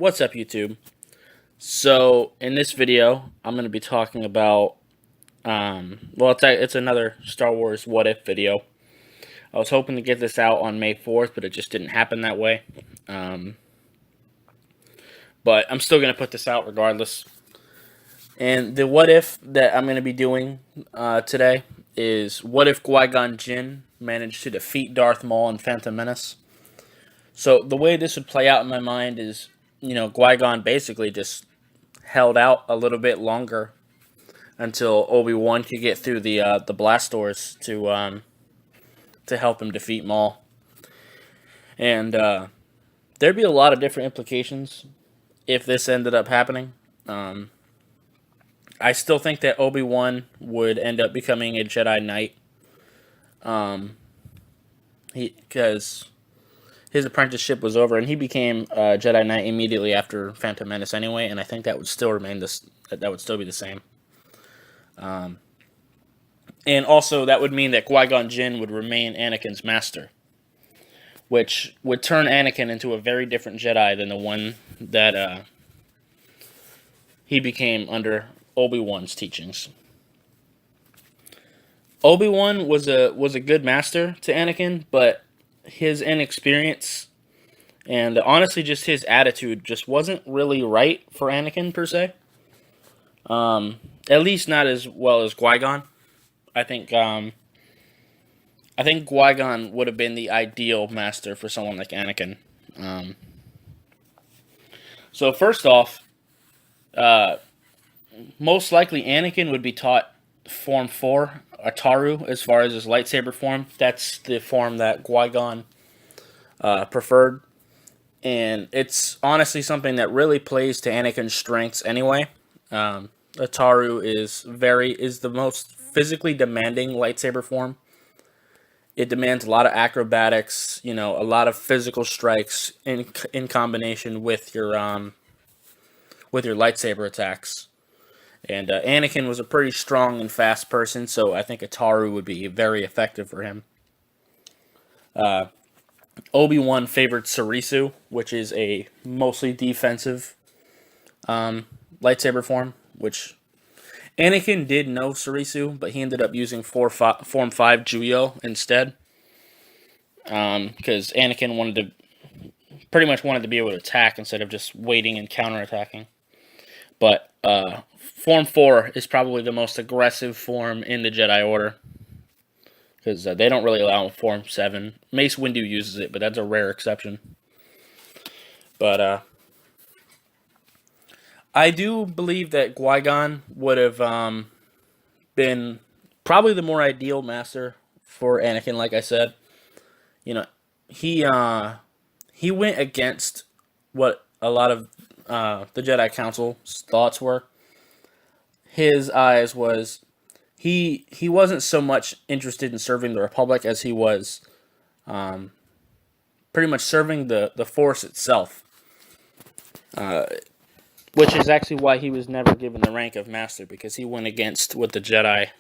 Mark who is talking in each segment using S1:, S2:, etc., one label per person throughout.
S1: What's up, YouTube? So, in this video, I'm going to be talking about, it's another Star Wars What If video. I was hoping to get this out on May 4th, but it just didn't happen that way. But I'm still going to put this out regardless. And the What If that I'm going to be doing today is, what if Qui-Gon Jinn managed to defeat Darth Maul in Phantom Menace? So, the way this would play out in my mind is, Qui-Gon basically just held out a little bit longer until Obi-Wan could get through the blast doors to help him defeat Maul. And there'd be a lot of different implications if this ended up happening. I still think that Obi-Wan would end up becoming a Jedi Knight. Because his apprenticeship was over, and he became a Jedi Knight immediately after Phantom Menace anyway, and I think that would still remain that would still be the same. And also, that would mean that Qui-Gon Jinn would remain Anakin's master, which would turn Anakin into a very different Jedi than the one that he became under Obi-Wan's teachings. Obi-Wan was a good master to Anakin, but his inexperience and honestly just his attitude just wasn't really right for Anakin per se. At least not as well as Qui-Gon. I think Qui-Gon would have been the ideal master for someone like Anakin. So first off, most likely Anakin would be taught Form 4, Ataru, as far as his lightsaber form. That's the form that Qui-Gon preferred. And it's honestly something that really plays to Anakin's strengths anyway. Ataru is the most physically demanding lightsaber form. It demands a lot of acrobatics, a lot of physical strikes in combination with your lightsaber attacks. And Anakin was a pretty strong and fast person, so I think Ataru would be very effective for him. Obi-Wan favored Sarisu, which is a mostly defensive lightsaber form, which Anakin did know Sarisu, but he ended up using Form 5 Juyo instead. Because Anakin pretty much wanted to be able to attack instead of just waiting and counterattacking. But Form 4 is probably the most aggressive form in the Jedi Order, because they don't really allow Form 7. Mace Windu uses it, but that's a rare exception. But I do believe that Qui-Gon would have been probably the more ideal master for Anakin, like I said. He went against what a lot of the Jedi Council's thoughts were. His eyes was he wasn't so much interested in serving the Republic as he was pretty much serving the Force itself. Which is actually why he was never given the rank of Master, because he went against what the Jedi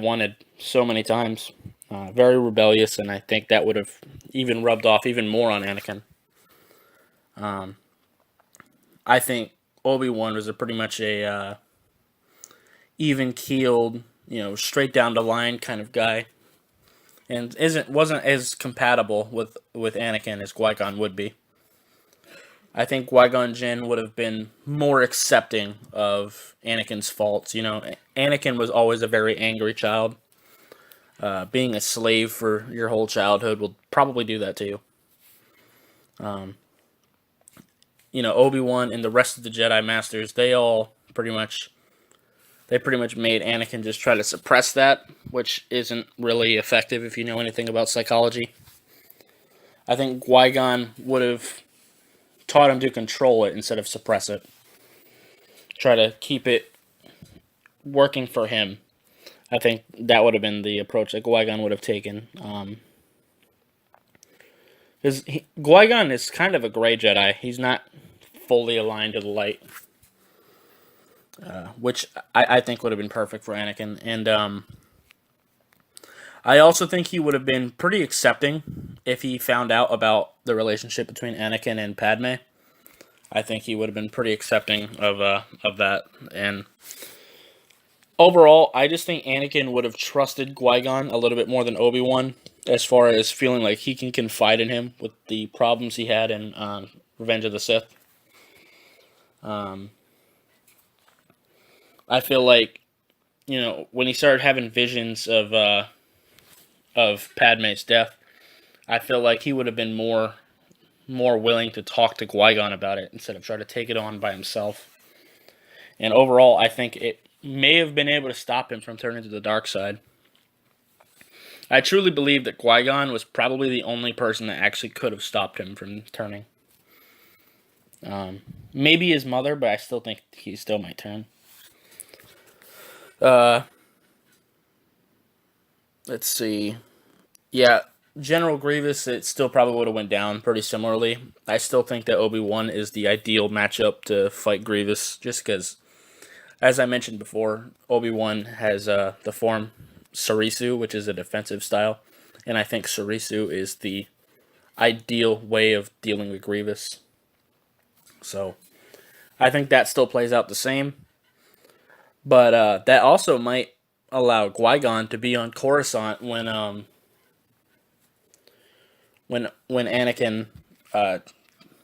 S1: wanted so many times. Very rebellious, and I think that would have even rubbed off even more on Anakin. I think Obi-Wan was pretty much a even-keeled, straight down the line kind of guy, and wasn't as compatible with Anakin as Qui-Gon would be. I think Qui-Gon Jinn would have been more accepting of Anakin's faults. Anakin was always a very angry child. Being a slave for your whole childhood will probably do that to you. Obi-Wan and the rest of the Jedi Masters, they pretty much made Anakin just try to suppress that, which isn't really effective if you know anything about psychology. I think Qui-Gon would have taught him to control it instead of suppress it. Try to keep it working for him. I think that would have been the approach that Qui-Gon would have taken. Because Qui-Gon is kind of a gray Jedi. He's not fully aligned to the light. Which I think would have been perfect for Anakin. And I also think he would have been pretty accepting if he found out about the relationship between Anakin and Padme. I think he would have been pretty accepting of that. And overall, I just think Anakin would have trusted Qui-Gon a little bit more than Obi-Wan, as far as feeling like he can confide in him with the problems he had in Revenge of the Sith. I feel like, when he started having visions of Padme's death, I feel like he would have been more willing to talk to Qui-Gon about it instead of try to take it on by himself. And overall, I think it may have been able to stop him from turning to the dark side. I truly believe that Qui-Gon was probably the only person that actually could have stopped him from turning. Maybe his mother, but I still think he still might turn. Let's see. Yeah, General Grievous, it still probably would have went down pretty similarly. I still think that Obi-Wan is the ideal matchup to fight Grievous, just because, as I mentioned before, Obi-Wan has the form Sarisu, which is a defensive style, and I think Sarisu is the ideal way of dealing with Grievous. So, I think that still plays out the same. But that also might allow Qui-Gon to be on Coruscant when Anakin,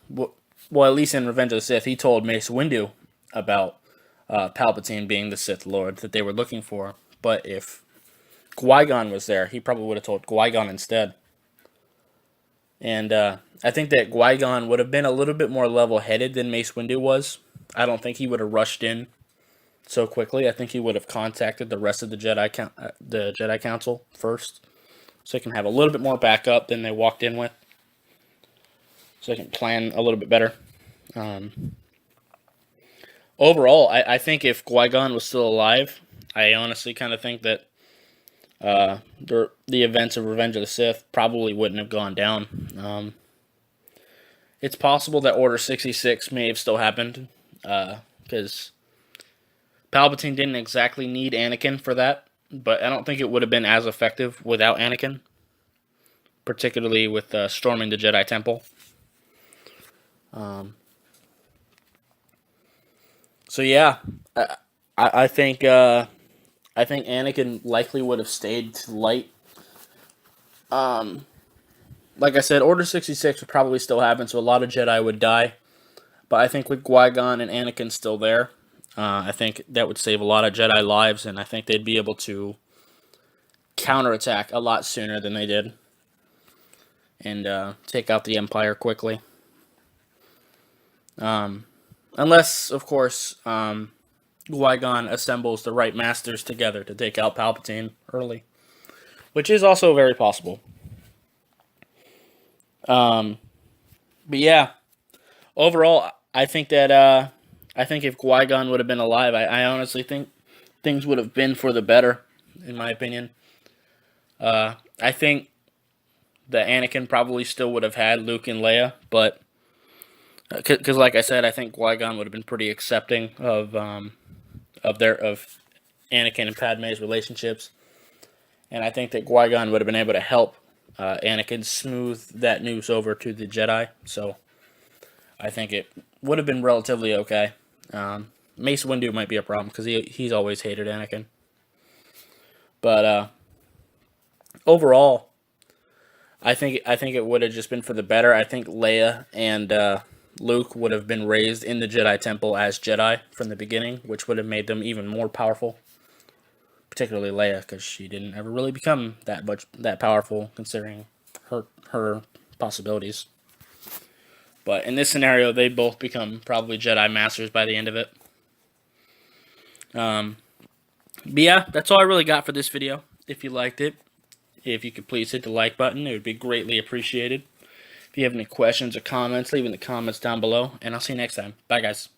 S1: well, at least in Revenge of the Sith, he told Mace Windu about Palpatine being the Sith Lord that they were looking for. But if Qui-Gon was there, he probably would have told Qui-Gon instead. And I think that Qui-Gon would have been a little bit more level-headed than Mace Windu was. I don't think he would have rushed in so quickly. I think he would have contacted the rest of the Jedi Council first, so they can have a little bit more backup than they walked in with, so they can plan a little bit better. Overall, I think if Qui-Gon was still alive, I honestly kind of think that the events of Revenge of the Sith probably wouldn't have gone down. It's possible that Order 66 may have still happened, because Palpatine didn't exactly need Anakin for that, but I don't think it would have been as effective without Anakin, particularly with storming the Jedi Temple. So yeah, I think Anakin likely would have stayed to light. Like I said, Order 66 would probably still happen, so a lot of Jedi would die. But I think with Qui-Gon and Anakin still there, I think that would save a lot of Jedi lives, and I think they'd be able to counterattack a lot sooner than they did, and take out the Empire quickly. Unless, of course, Qui-Gon assembles the right masters together to take out Palpatine early, which is also very possible. But yeah, overall, I think that if Qui-Gon would have been alive, I honestly think things would have been for the better, in my opinion. I think that Anakin probably still would have had Luke and Leia, but because, like I said, I think Qui-Gon would have been pretty accepting of Anakin and Padme's relationships, and I think that Qui-Gon would have been able to help Anakin smooth that news over to the Jedi. So I think it would have been relatively okay. Mace Windu might be a problem because he's always hated Anakin, but overall, I think it would have just been for the better. I think Leia and Luke would have been raised in the Jedi Temple as Jedi from the beginning, which would have made them even more powerful. Particularly Leia, because she didn't ever really become that powerful, considering her possibilities. But in this scenario, they both become probably Jedi Masters by the end of it. But yeah, that's all I really got for this video. If you liked it, if you could please hit the like button, it would be greatly appreciated. If you have any questions or comments, leave in the comments down below, and I'll see you next time. Bye, guys.